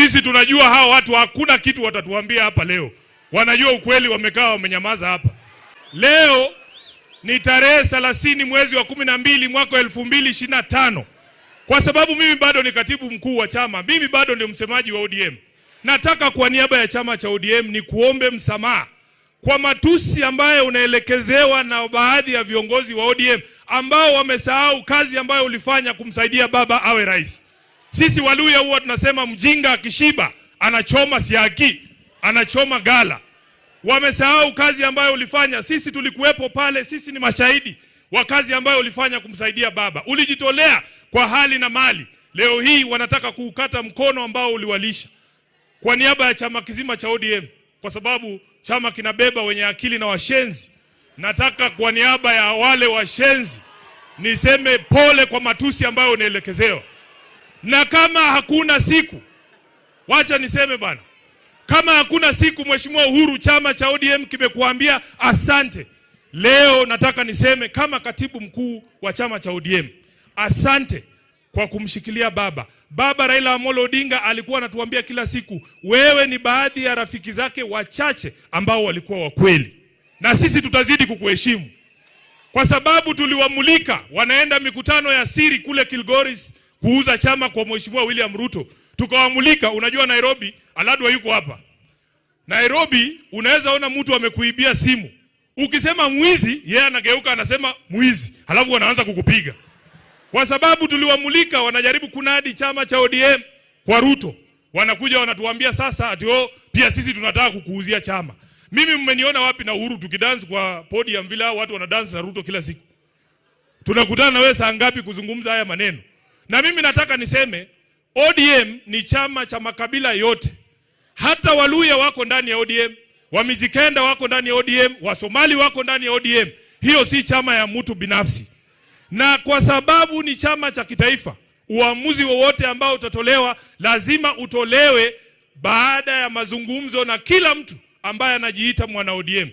Sisi tunajua hawa watu hakuna kitu watatuambia hapa leo. Wanajua ukweli, wamekaa wamenyamaza hapa. Leo ni tarehe 30 mwezi wa 12 mwaka 2025. Kwa sababu mimi bado ni katibu mkuu wa chama, mimi bado ndio msemaji wa ODM. Nataka kwa niaba ya chama cha ODM ni kuombe msamaha kwa matusi ambayo unaelekezewa na baadhi ya viongozi wa ODM ambao wamesahau kazi ambayo ulifanya kumsaidia baba awe rais. Sisi Waluya huwa tunasema mjinga akishiba anachoma siaki, anachoma gala. Wamesahau kazi ambayo ulifanya. Sisi tulikuwepo pale, sisi ni mashahidi wa kazi ambayo ulifanya kumsaidia baba. Ulijitolea kwa hali na mali. Leo hii wanataka kuukata mkono ambao uliwalisha. Kwa niaba ya chama kizima cha ODM, kwa sababu chama kinabeba wenye akili na washenzi, nataka kwa niaba ya wale washenzi niseme pole kwa matusi ambayo unaelekezewa. Na kama hakuna siku, wacha niseme bana, kama hakuna siku Mheshimiwa Uhuru, chama cha ODM kimekuambia asante. Leo nataka niseme kama katibu mkuu wa chama cha ODM, asante kwa kumshikilia baba. Baba Raila Amolo Odinga alikuwa anatuambia kila siku, wewe ni baadhi ya rafiki zake wachache ambao walikuwa wa kweli. Na sisi tutazidi kukuheshimu. Kwa sababu tuliwamulika wanaenda mikutano ya siri kule Kilgoris kuuza chama kwa Mheshimiwa William Ruto. Tukawamulika, unajua Nairobi, Aladwa yuko hapa. Nairobi unaweza ona mtu amekuibia simu. Ukisema mwizi, yeye anageuka anasema mwizi. Halafu wanaanza kukupiga. Kwa sababu tuliwamulika wanajaribu kunadi chama cha ODM kwa Ruto. Wanakuja wanatuambia sasa ati pia sisi tunataka kukuuzia chama. Mimi mmeniona wapi na Uhuru tukidance kwa podium vile watu wanadance na Ruto kila siku? Tunakutana na wewe saa ngapi kuzungumza haya maneno? Na mimi nataka niseme ODM ni chama cha makabila yote. Hata Waluya wako ndani ya ODM, Wamijikenda wako ndani ya ODM, Wasomali wako ndani ya ODM. Hiyo si chama ya mtu binafsi. Na kwa sababu ni chama cha kitaifa, uamuzi wowote ambao utatolewa lazima utolewe baada ya mazungumzo na kila mtu ambaye anajiita mwana ODM.